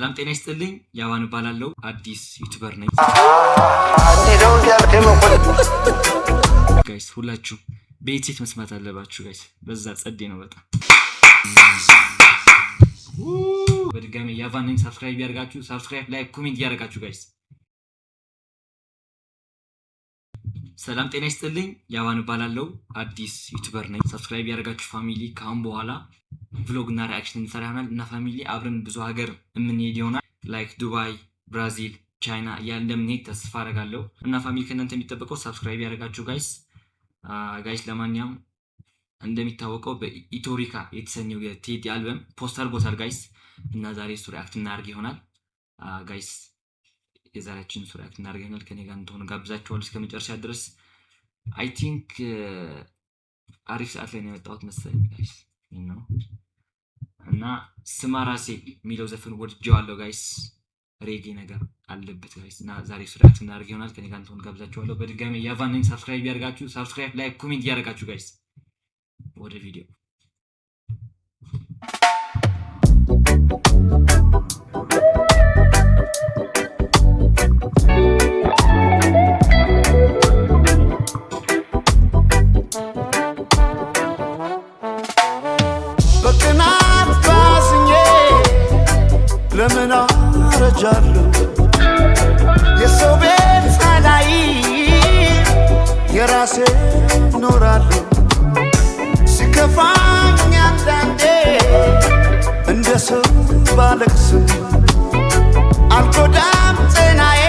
ሰላም ጤና ይስጥልኝ። ያዋን እባላለሁ አዲስ ዩቲዩበር ነኝ። ጋይስ ሁላችሁ ቤቴት መስማት አለባችሁ ጋይስ። በዛ ጸዴ ነው በጣም በድጋሚ ያዋንን ሰብስክራይብ ያርጋችሁ፣ ሰብስክራይብ ላይክ ኮሜንት ያርጋችሁ ጋይስ። ሰላም ጤና ይስጥልኝ። ያዋን እባላለሁ አዲስ ዩቲዩበር ነኝ። ሰብስክራይብ ያርጋችሁ ፋሚሊ። ካሁን በኋላ ቭሎግ እና ሪአክሽን እንሰራ ይሆናል እና ፋሚሊ አብረን ብዙ ሀገር የምንሄድ ይሆናል። ላይክ ዱባይ፣ ብራዚል፣ ቻይና እያልን እንደምንሄድ ተስፋ አደርጋለሁ እና ፋሚሊ ከእናንተ የሚጠበቀው ሰብስክራይብ ያደርጋችሁ ጋይስ። ለማንኛውም እንደሚታወቀው በኢቶሪካ የተሰኘው የቴዲ አልበም ፖስት አድርጎታል ጋይስ እና ዛሬ እሱ ሪአክት እናደርግ ይሆናል ጋይስ። የዛሬያችን እሱ ሪአክት እናደርግ ይሆናል። ከኔ ጋር እንደሆነ ጋብዛችኋለሁ እስከ መጨረሻ ድረስ። አይ ቲንክ አሪፍ ሰዓት ላይ ነው የመጣሁት መሰለኝ ጋይስ ነው እና ስማ ራሴ የሚለው ዘፈን ወድጄዋለሁ ጋይስ። ሬጌ ነገር አለበት ጋይስ እና ዛሬ እሱ ሪአክት እናደርግ ይሆናል። ከኔ ጋር እንደሆነ ጋብዛችኋለሁ። በድጋሚ ያቫንን ሰብስክራይብ ያደርጋችሁ፣ ሰብስክራይብ ላይክ ኮሜንት ያደርጋችሁ ጋይስ። ወደ ቪዲዮ በቅናት ባዝኜ ለምን አረጃለሁ? የሰው ቤት ሳላይ የራሴ ኖራለሁ። ሲከፋኝ አንዳንዴ እንደ ሰው ባለቅስም አልጎዳም ጤናዬ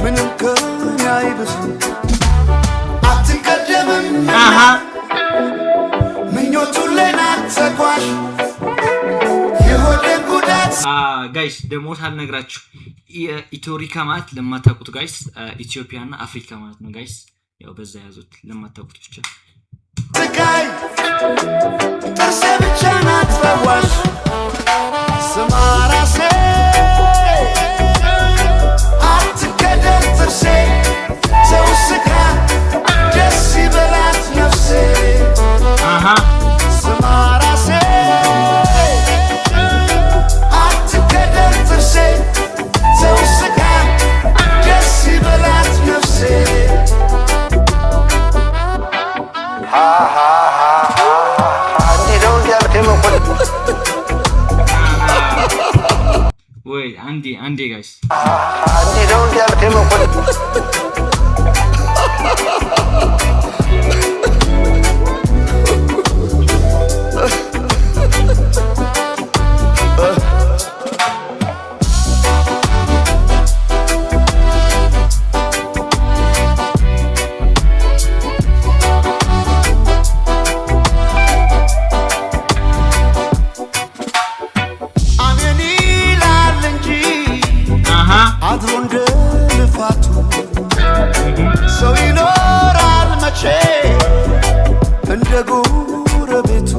ምንም ከኔ አይብስም። አትቀደምም ምኞቱን ለናት ተጓዥ የሆዴን ጉዳት ጋይስ ደግሞ ሳልነግራችሁ የኢቶሪካ ማለት ለማታውቁት ጋይስ ኢትዮጵያ እና አፍሪካ ማለት ነው ጋይስ። ያው በዛ ያዙት ለማታውቁት ብቻ። ትጋይ ጥርሴ ብቻ ናት ፈዋሽ ስማ ራሴ አትገደል ጥርሴ ሰው ስጋ ደስ ይበላት ነፍሴ ስማ ራሴ አትገደል ጥርሴ ሰው ስጋ ደስ ይበላት ነፍሴ ወይ አንዴ ጋይስ አድሮ እንደ ልፋቱ ሰው ይኖራል መቼ እንደ ጎረቤቱ።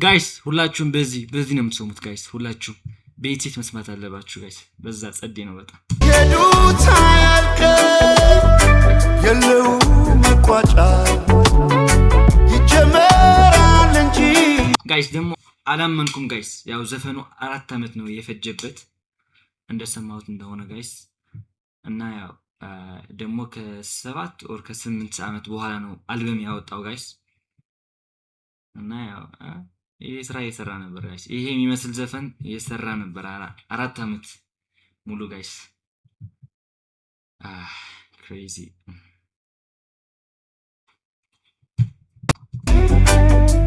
ጋይስ ሁላችሁም በዚህ ነው የምትሰሙት ጋይስ። ሁላችሁም ቤቴት መስማት አለባችሁ ጋይስ። በዛ ጸዴ ነው በጣም የዱት አያልቅ የለው መቋጫ ይጀመራል እንጂ ጋይስ። ደግሞ አላመንኩም ጋይስ። ያው ዘፈኑ 4 ዓመት ነው የፈጀበት እንደሰማሁት እንደሆነ ጋይስ እና ያው ደግሞ ከ7 ወር ከ8 ዓመት በኋላ ነው አልበም ያወጣው ጋይስ እና ያው ይሄ ስራ እየሰራ ነበር ጋይስ። ይሄ የሚመስል ዘፈን እየሰራ ነበር 4 ዓመት ሙሉ ጋይስ። ክሬዚ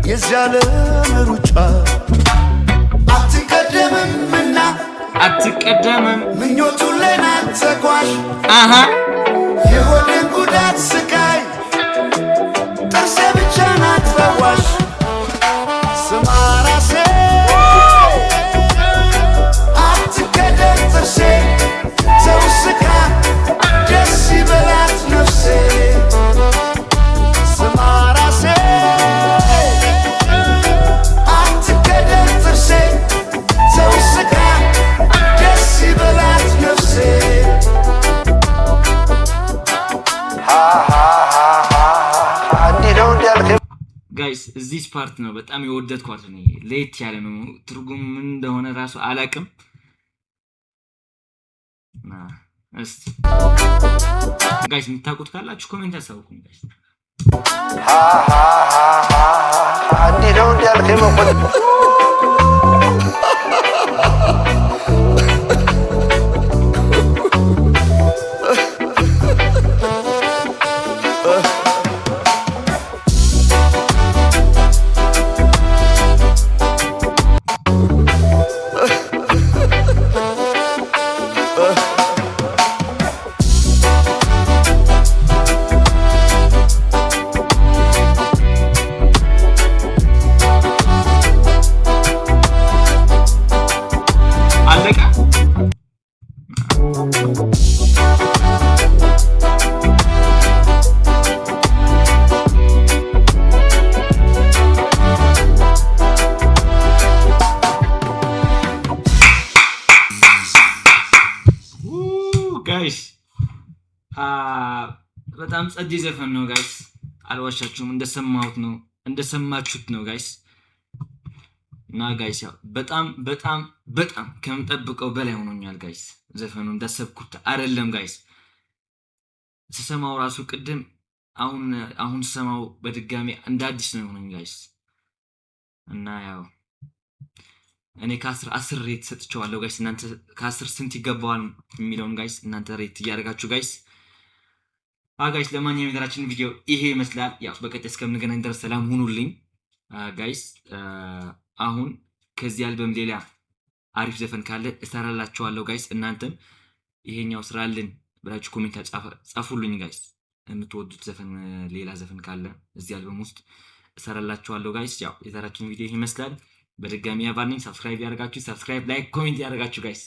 የዛለ ሩጫ አትቀደምም ምኞቱን ለናት ተጓዥ የሆዴን ጉዳት ስቃይ ጥርሴ ብቻ ናት ፈዋሽ ስማ ራሴ አትገደል ጥርሴ ሰው ስጋ ደስ ይበላት ነፍሴ ስማ ራሴ አትገደል ጥርሴ ሰው ስጋ ደስ ይበላት ነፍሴ ጋይስ እዚህ ፓርት ነው በጣም የወደድኳት እኔ። ለየት ያለ ነው ትርጉም ምን እንደሆነ ራሱ አላቅም። እስቲ ጋይስ የምታውቁት ካላችሁ ኮሜንት አሳውቁኝ ጋይስ። እንዲህ ነው እንዲያልከኝ መቆጥ ጋይስ በጣም ጸዴ ዘፈን ነው ጋይስ፣ አልዋሻችሁም። እንደሰማችሁት ነው ጋይስ። እና ጋይስ ያው በጣም በጣም በጣም ከምጠብቀው በላይ ሆኖኛል ጋይስ። ዘፈኑ እንዳሰብኩት አይደለም ጋይስ። ስሰማው ራሱ ቅድም አሁን ስሰማው በድጋሚ እንደ አዲስ ነው የሆነኝ ጋይስ። እና ያው እኔ ከ10 ሬት ሰጥቼዋለሁ ጋይስ። እናንተ ከ10 ስንት ይገባዋል የሚለውን ጋይስ እናንተ ሬት እያደረጋችሁ ጋይስ። ጋይስ ለማንኛውም የዛሬያችን ቪዲዮ ይሄ ይመስላል። ያው በቀጣይ እስከምንገናኝ ድረስ ሰላም ሁኑልኝ ጋይስ። አሁን ከዚህ አልበም ሌላ አሪፍ ዘፈን ካለ እሰራላችኋለሁ ጋይስ። እናንተም ይሄኛው ስራልን ብላችሁ ኮሜንት ጻፉልኝ ጋይስ። የምትወዱት ዘፈን ሌላ ዘፈን ካለ እዚህ አልበም ውስጥ እሰራላችኋለሁ ጋይስ። ያው የዛሬያችን ቪዲዮ ይሄ ይመስላል። በድጋሚ ያባልኝ ሰብስክራይብ ያደርጋችሁ፣ ሰብስክራይብ፣ ላይክ፣ ኮሜንት ያደርጋችሁ ጋይስ።